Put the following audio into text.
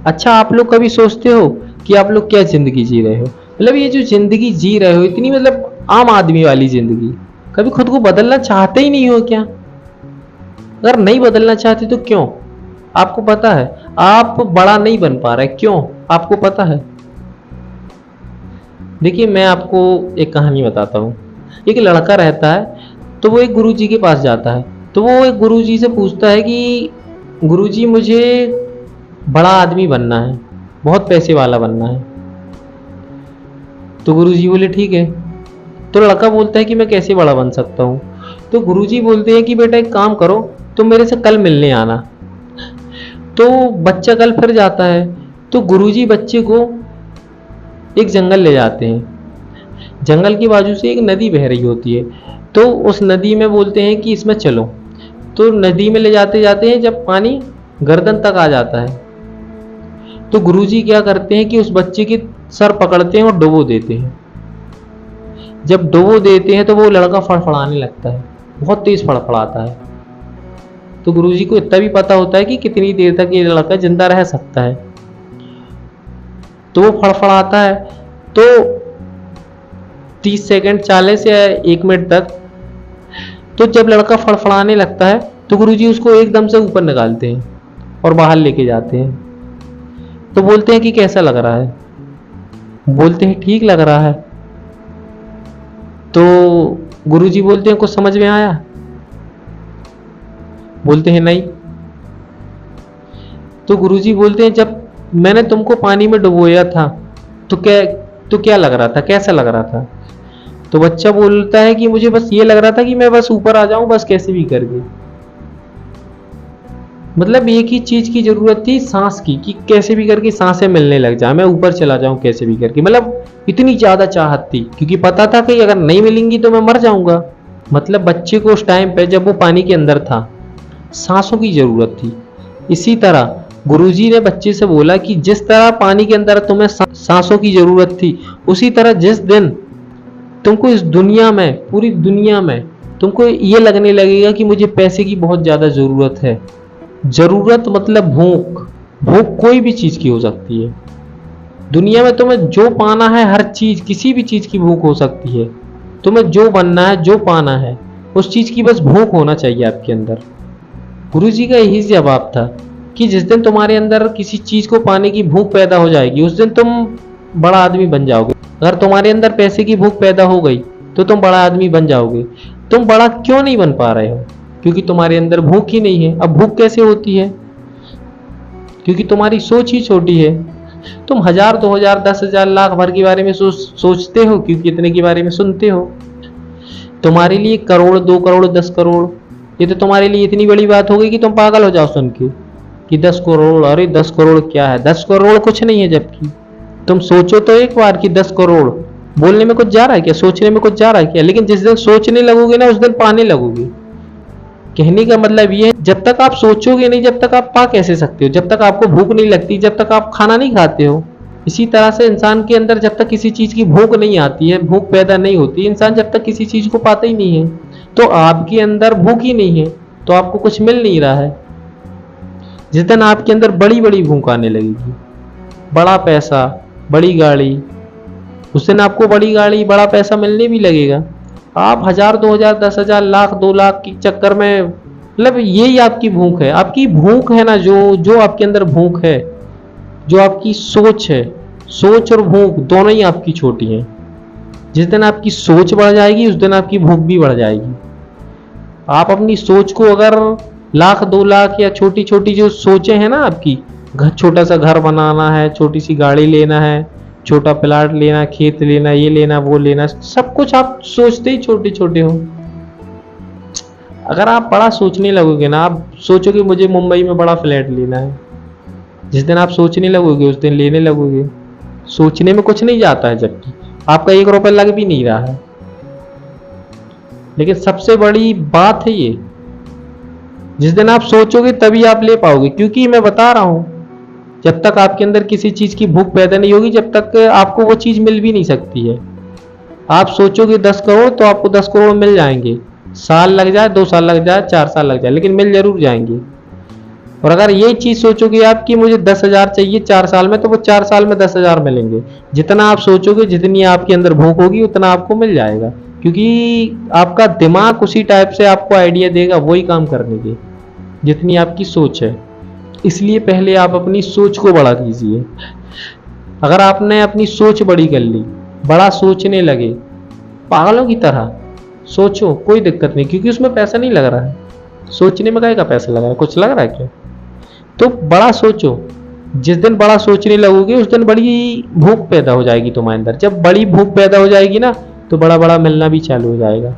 अच्छा, आप लोग कभी सोचते हो कि आप लोग क्या ज़िंदगी जी रहे हो? मतलब ये जो ज़िंदगी जी रहे हो इतनी मतलब आम आदमी वाली ज़िंदगी, कभी खुद को बदलना चाहते ही नहीं हो क्या? अगर नहीं बदलना चाहते तो क्यों? आपको पता है आप बड़ा नहीं बन पा रहे, क्यों? आपको पता है? देखिए, मैं आपको एक कहानी बताता हूँ। एक लड़का रहता है, तो वो एक गुरुजी के पास जाता है। तो वो एक गुरुजी से पूछता है कि गुरुजी, मुझे बड़ा आदमी बनना है, बहुत पैसे वाला बनना है। तो गुरुजी बोले ठीक है। तो लड़का बोलता है कि मैं कैसे बड़ा बन सकता हूँ? तो गुरुजी बोलते हैं कि बेटा एक काम करो, तुम मेरे से कल मिलने आना। तो बच्चा कल फिर जाता है। तो गुरुजी बच्चे को एक जंगल ले जाते हैं। जंगल के बाजू से एक नदी बह रही होती है। तो उस नदी में बोलते हैं कि इसमें चलो। तो नदी में ले जाते जाते हैं, जब पानी गर्दन तक आ जाता है तो गुरुजी क्या करते हैं कि उस बच्चे के सर पकड़ते हैं और डुबो देते हैं। जब डुबो देते हैं तो वो लड़का फड़फड़ाने लगता है, बहुत तेज फड़फड़ाता है। तो गुरुजी को इतना भी पता होता है कि कितनी देर तक ये लड़का जिंदा रह सकता है। तो वो फड़फड़ाता है, तो 30 सेकंड, 40 या 1 मिनट तक। तो जब लड़का फड़फड़ाने लगता है तो गुरुजी उसको एकदम से ऊपर निकालते हैं और बाहर लेके जाते हैं। तो बोलते हैं कि कैसा लग रहा है? बोलते हैं ठीक लग रहा है। तो गुरुजी बोलते हैं कुछ समझ में आया? बोलते हैं नहीं। तो गुरुजी बोलते हैं जब मैंने तुमको पानी में डुबोया था तो क्या लग रहा था, कैसा लग रहा था? तो बच्चा बोलता है कि मुझे बस ये लग रहा था कि मैं बस ऊपर आ जाऊं, बस कैसे भी करके। मतलब एक ही चीज की जरूरत थी, सांस की, कि कैसे भी करके सांसें मिलने लग जाए, मैं ऊपर चला जाऊं कैसे भी करके। मतलब इतनी ज्यादा चाहत थी, क्योंकि पता था कि अगर नहीं मिलेंगी तो मैं मर जाऊंगा। मतलब बच्चे को उस टाइम पे जब वो पानी के अंदर था सांसों की जरूरत थी। इसी तरह गुरुजी ने बच्चे से बोला कि जिस तरह पानी के अंदर तुम्हें सांसों की जरूरत थी, उसी तरह जिस दिन तुमको इस दुनिया में, पूरी दुनिया में तुमको ये लगने लगेगा कि मुझे पैसे की बहुत ज्यादा जरूरत है। जरूरत मतलब भूख। भूख कोई भी चीज की हो सकती है। दुनिया में तुम्हें जो पाना है, हर चीज, किसी भी चीज की भूख हो सकती है। तुम्हें जो बनना है, जो पाना है, उस चीज की बस भूख होना चाहिए आपके अंदर। गुरुजी का यही जवाब था कि जिस दिन तुम्हारे अंदर किसी चीज को पाने की भूख पैदा हो जाएगी, उस दिन तुम बड़ा आदमी बन जाओगे। अगर तुम्हारे अंदर पैसे की भूख पैदा हो गई तो तुम बड़ा आदमी बन जाओगे। तुम बड़ा क्यों नहीं बन पा रहे हो? क्योंकि तुम्हारे अंदर भूख ही नहीं है। अब भूख कैसे होती है? क्योंकि तुम्हारी सोच ही छोटी है। तुम 1000, 2000, 10,000, लाख भर के बारे में सोचते हो, क्योंकि इतने के बारे में सुनते हो। तुम्हारे लिए करोड़, 2 करोड़, 10 करोड़, ये तो तुम्हारे लिए इतनी बड़ी बात हो गई कि तुम पागल हो जाओ सुन के कि 10 करोड़, अरे 10 करोड़ क्या है? 10 करोड़ कुछ नहीं है। जबकि तुम सोचो तो एक बार कि 10 करोड़ बोलने में कुछ जा रहा है क्या? सोचने में कुछ जा रहा है क्या? लेकिन जिस दिन सोचने लगोगे ना, उस दिन पाने लगोगे। कहने का मतलब ये है, जब तक आप सोचोगे नहीं, जब तक आप पा कैसे सकते हो? जब तक आपको भूख नहीं लगती, जब तक आप खाना नहीं खाते हो। इसी तरह से इंसान के अंदर जब तक किसी चीज की भूख नहीं आती है, भूख पैदा नहीं होती, इंसान जब तक किसी चीज को पाता ही नहीं है। तो आपके अंदर भूख ही नहीं है तो आपको कुछ मिल नहीं रहा है। जिस दिन आपके अंदर बड़ी बड़ी भूख आने लगेगी, बड़ा पैसा, बड़ी गाड़ी, उस दिन आपको बड़ी गाड़ी, बड़ा पैसा मिलने भी लगेगा। आप 1000, 2000, 10,000, लाख, 2 लाख के चक्कर में, मतलब यही आपकी भूख है। आपकी भूख है ना, जो जो आपके अंदर भूख है, जो आपकी सोच है, सोच और भूख दोनों ही आपकी छोटी हैं। जिस दिन आपकी सोच बढ़ जाएगी, उस दिन आपकी भूख भी बढ़ जाएगी। आप अपनी सोच को अगर लाख, 2 लाख या छोटी छोटी जो सोचें हैं ना आपकी, घर, छोटा सा घर बनाना है, छोटी सी गाड़ी लेना है, छोटा प्लाट लेना, खेत लेना, ये लेना, वो लेना, सब कुछ आप सोचते ही छोटे छोटे हो। अगर आप बड़ा सोचने लगोगे ना, आप सोचोगे मुझे मुंबई में बड़ा फ्लैट लेना है, जिस दिन आप सोचने लगोगे उस दिन लेने लगोगे। सोचने में कुछ नहीं जाता है, जबकि आपका 1 रुपया लग भी नहीं रहा है। लेकिन सबसे बड़ी बात है ये, जिस दिन आप सोचोगे तभी आप ले पाओगे। क्योंकि मैं बता रहा हूं, जब तक आपके अंदर किसी चीज की भूख पैदा नहीं होगी, जब तक आपको वो चीज मिल भी नहीं सकती है। आप सोचोगे 10 करोड़ तो आपको 10 करोड़ मिल जाएंगे। साल लग जाए, 2 साल लग जाए, 4 साल लग जाए, लेकिन मिल जरूर जाएंगे। और अगर ये चीज सोचोगे आप कि मुझे 10,000 चाहिए 4 साल में, तो वो 4 साल में 10,000 मिलेंगे। जितना आप सोचोगे, जितनी आपके अंदर भूख होगी, उतना आपको मिल जाएगा, क्योंकि आपका दिमाग उसी टाइप से आपको आइडिया देगा वही काम करने की, जितनी आपकी सोच है। इसलिए पहले आप अपनी सोच को बड़ा कीजिए। अगर आपने अपनी सोच बड़ी कर ली, बड़ा सोचने लगे पागलों की तरह, सोचो, कोई दिक्कत नहीं, क्योंकि उसमें पैसा नहीं लग रहा है। सोचने में का पैसा लग रहा है? कुछ लग रहा है क्या? तो बड़ा सोचो। जिस दिन बड़ा सोचने लगोगे उस दिन बड़ी भूख पैदा हो जाएगी तुम्हारे अंदर। जब बड़ी भूख पैदा हो जाएगी ना, तो बड़ा बड़ा मिलना भी चालू हो जाएगा।